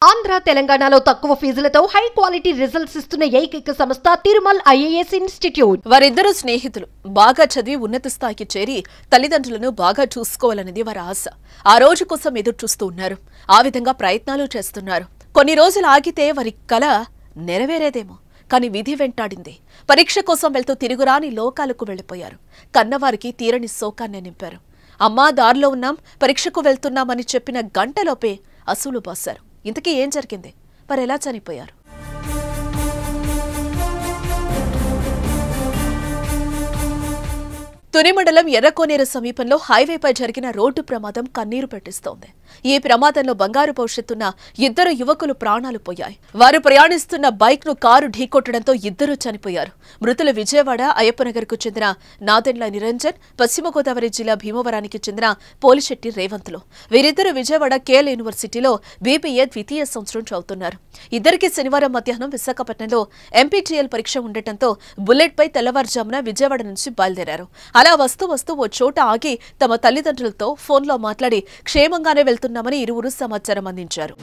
ఆంధ్ర తెలంగాణలో తక్కువ ఫీజులతో high quality results ఇస్తున్న ఏకైక సంస్థ తిరుమల్ ఐఏఎస్ ఇన్స్టిట్యూట్. వారిద్దరూ స్నేహితులు బాగా చదివి ఉన్నత స్థాయికి చేరి తల్లిదండ్రులను బాగా చూసుకోవాలనేది వారి ఆశ. ఆ రోజు కోసం ఎదురు చూస్తూ ఉన్నారు. ఆ విధంగా ప్రయత్నాలు చేస్తున్నారు. కొన్ని రోజులు ఆగితే వారి కల నెరవేరేదేమో. కానీ విధి వెంటాడింది. పరీక్ష కోసం వెళ్తూ తిరుగురాని లోకాలకు వెళ్లిపోయారు. కన్నవారికి తీరని శోకాన్ని నింపారు. అమ్మా దారిలో ఉన్నాం, పరీక్షకు వెళ్తున్నామని చెప్పిన గంటలోపే అసూలు బాశారు. ఇంతకీ ఏం జరిగింది? మరి ఎలా చనిపోయారు? తుని మండలం ఎర్రకోనేరు సమీపంలో హైవేపై జరిగిన రోడ్డు ప్రమాదం కన్నీరు పెట్టిస్తోంది. ఈ ప్రమాదంలో బంగారు భవిష్యత్తున్న ఇద్దరు యువకులు ప్రాణాలు పోయాయి. వారు ప్రయాణిస్తున్న బైక్ ను కారు ఢీకొట్టడంతో ఇద్దరు చనిపోయారు. మృతులు విజయవాడ అయ్యప్పనగర్ కు చెందిన నాదెండ్ల నిరంజన్, పశ్చిమ గోదావరి జిల్లా భీమవరానికి చెందిన పోలిశెట్టి రేవంత్లు. వీరిద్దరూ విజయవాడ కేఎల్ యూనివర్సిటీలో బీబీఏ ద్వితీయ సంవత్సరం చదువుతున్నారు. ఇద్దరికి శనివారం మధ్యాహ్నం విశాఖపట్నంలో ఎంపీటీఎల్ పరీక్ష ఉండటంతో బుల్లెట్ పై తెల్లవారుజామున విజయవాడ నుంచి బయలుదేరారు. అలా వస్తూ ఓ చోట ఆగి తమ తల్లిదండ్రులతో ఫోన్లో మాట్లాడి క్షేమంగానే వెళ్తున్నామని ఇరువురు సమాచారం అందించారు.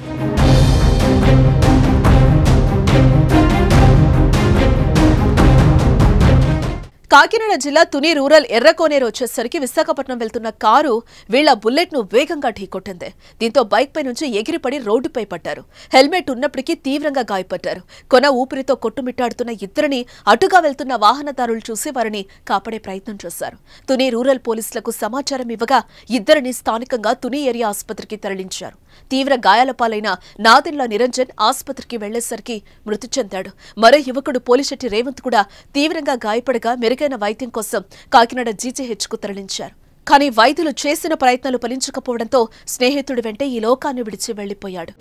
కాకినాడ జిల్లా తుని రూరల్ ఎర్రకోనేరు వచ్చేసరికి విశాఖపట్నం వెళ్తున్న కారు వీళ్ల బుల్లెట్ ను వేగంగా ఢీకొట్టింది. దీంతో బైక్ పై నుంచి ఎగిరిపడి రోడ్డుపై పడ్డారు. హెల్మెట్ ఉన్నప్పటికీ తీవ్రంగా గాయపడ్డారు. కొన ఊపిరితో కొట్టుమిట్టాడుతున్న ఇద్దరిని అటుగా వెళ్తున్న వాహనదారులు చూసి వారిని కాపాడే ప్రయత్నం చేశారు. తుని రూరల్ పోలీసులకు సమాచారం ఇవ్వగా ఇద్దరిని స్థానికంగా తుని ఏరియా ఆసుపత్రికి తరలించారు. తీవ్ర గాయాల పాలైన నాదెండ్ల నిరంజన్ ఆసుపత్రికి వెళ్లేసరికి మృతి చెందాడు. మరో యువకుడు పోలిశెట్టి రేవంత్ కూడా తీవ్రంగా గాయపడగా మెరుగైన వైద్యం కోసం కాకినాడ జీజీహెచ్ కు తరలించారు. కానీ వైద్యులు చేసిన ప్రయత్నాలు ఫలించకపోవడంతో స్నేహితుడి వెంటే ఈ లోకాన్ని విడిచి వెళ్లిపోయాడు.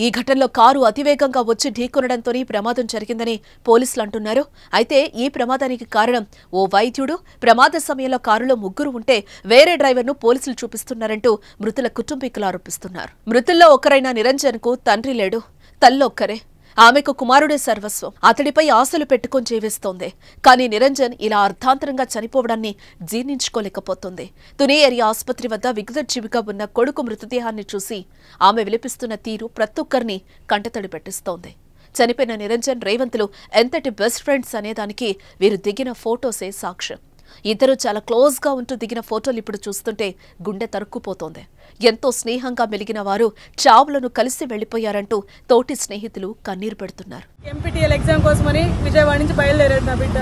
ఈ ఘటనలో కారు అతివేగంగా వచ్చి ఢీకొనడంతోనే ప్రమాదం జరిగిందని పోలీసులు అంటున్నారు. అయితే ఈ ప్రమాదానికి కారణం ఓ వైద్యుడు, ప్రమాద సమయంలో కారులో ముగ్గురు ఉంటే వేరే డ్రైవర్ను పోలీసులు చూపిస్తున్నారంటూ మృతుల కుటుంబీకులు ఆరోపిస్తున్నారు. మృతుల్లో ఒకరైన నిరంజన్ కు తండ్రి లేడు, తల్లొక్కరే. ఆమెకు కుమారుడే సర్వస్వం. అతడిపై ఆశలు పెట్టుకొని జీవిస్తోంది. కానీ నిరంజన్ ఇలా అర్ధాంతరంగా చనిపోవడాన్ని జీర్ణించుకోలేకపోతుంది. తుని ఏరియా ఆసుపత్రి వద్ద విగతజీవిగా ఉన్న కొడుకు మృతదేహాన్ని చూసి ఆమె విలపిస్తున్న తీరు ప్రతి ఒక్కరిని కంటతడి పెట్టిస్తోంది. చనిపోయిన నిరంజన్, రేవంత్లు ఎంతటి బెస్ట్ ఫ్రెండ్స్ అనేదానికి వీరు దిగిన ఫోటోసే సాక్ష్యం. ఇద్దరు చాలా క్లోజ్ గా ఉంటూ దిగిన ఫోటోలు ఇప్పుడు చూస్తుంటే గుండె తరుక్కుపోతోంది. ఎంతో స్నేహంగా మెలిగిన వారు చావులను కలిసి వెళ్లిపోయారంటూ తోటి స్నేహితులు కన్నీరు పెడుతున్నారు. ఎంపీటీఎల్ ఎగ్జామ్ కోసమని విజయవాడ నుంచి బయలుదేరాడు నా బిడ్డ.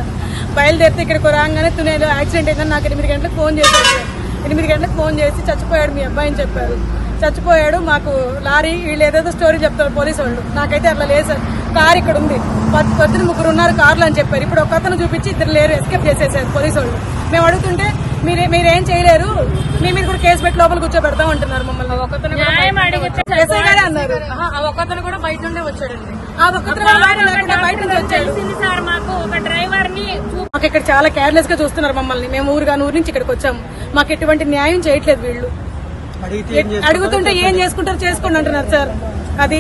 బయలుదేరితే ఇక్కడికి రాగానే తునేలో యాక్సిడెంట్ అయిందని నాకు 8 గంటలకు ఫోన్ చేశారు. 8 గంటలకు ఫోన్ చేసి చచ్చిపోయాడు మీ అబ్బాయి అని చెప్పారు. చచ్చిపోయాడు, మాకు లారీ వీళ్ళు ఏదేదో స్టోరీ చెప్తారు పోలీసు వాళ్ళు. నాకైతే అట్లా లేదు సార్, కారు ఇక్కడ ఉంది, పొద్దున 3 ఉన్నారు కార్లు అని చెప్పారు. ఇప్పుడు ఒక అతను చూపించి 2 లేరు, ఎస్కేప్ చేసేసారు పోలీసు వాళ్ళు. మేము అడుగుతుంటే మీరేం చేయలేరు, మీ మీద కూడా కేసు పెట్టి లోపల కూర్చోబెడతాం అంటున్నారు మమ్మల్ని. ఒకతను అన్నారు. ఒకతను కూడా బయట నుండే వచ్చాడండి. ఆ ఒకతను బయట నుంచి వచ్చాడు. మాకు ఇక్కడ చాలా కేర్లెస్ గా చూస్తున్నారు మమ్మల్ని. మేము ఊరు నుంచి ఇక్కడికి వచ్చాము. మాకు ఎటువంటి న్యాయం చేయట్లేదు వీళ్ళు. అడుగుతుంటే ఏం చేసుకుంటారు చేసుకోండి అంటున్నారు సార్. అది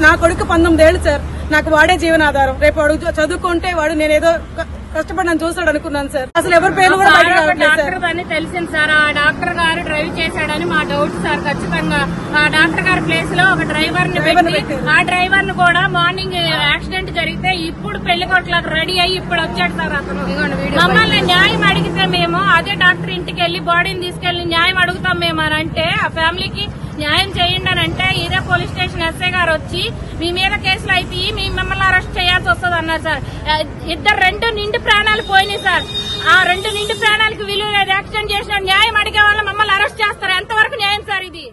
నా కొడుకు 19 ఏళ్ళు సార్. నాకు వాడే జీవనాధారం. రేపు అడుగు చదువుకుంటే వాడు నేనేదో కష్టపడి నన్ను చూస్తాడు అనుకున్నాను సార్. అసలు ఎవరి పేరు కూడా తెలిసింది సార్. ఆ డాక్టర్ గారు డ్రైవ్ చేశాడని మా డౌట్ సార్. ఖచ్చితంగా ఆ డాక్టర్ గారి ప్లేస్ లో ఒక డ్రైవర్ ని పెట్టి ఆ డ్రైవర్ ను కూడా మార్నింగ్ యాక్సిడెంట్ జరిగితే ఇప్పుడు పెళ్లి కొట్లకు రెడీ అయ్యి ఇప్పుడు వచ్చాడు సార్ అతను. మమ్మల్ని న్యాయం అడిగితే మేము అదే డాక్టర్ ఇంటికి వెళ్లి బాడీని తీసుకెళ్లి న్యాయం అడుగుతాం మేము అని అంటే, ఆ ఫ్యామిలీకి న్యాయం చేయండి అని అంటే ఇదే పోలీస్ స్టేషన్ ఎస్ఐ గారు వచ్చి మీ మీద కేసులు అయితే మిమ్మల్ని అరెస్ట్ చేయాల్సి వస్తుంది అన్నారు సార్. ఇద్దరు 2 నిండు ప్రాణాలు పోయినాయి సార్. ఆ 2 నిండు ప్రాణాలకు విలువ లేదు. యాక్సిడెంట్ చేసిన న్యాయం అడిగే వాళ్ళు మమ్మల్ని అరెస్ట్ చేస్తారు. ఎంతవరకు న్యాయం సార్ ఇది?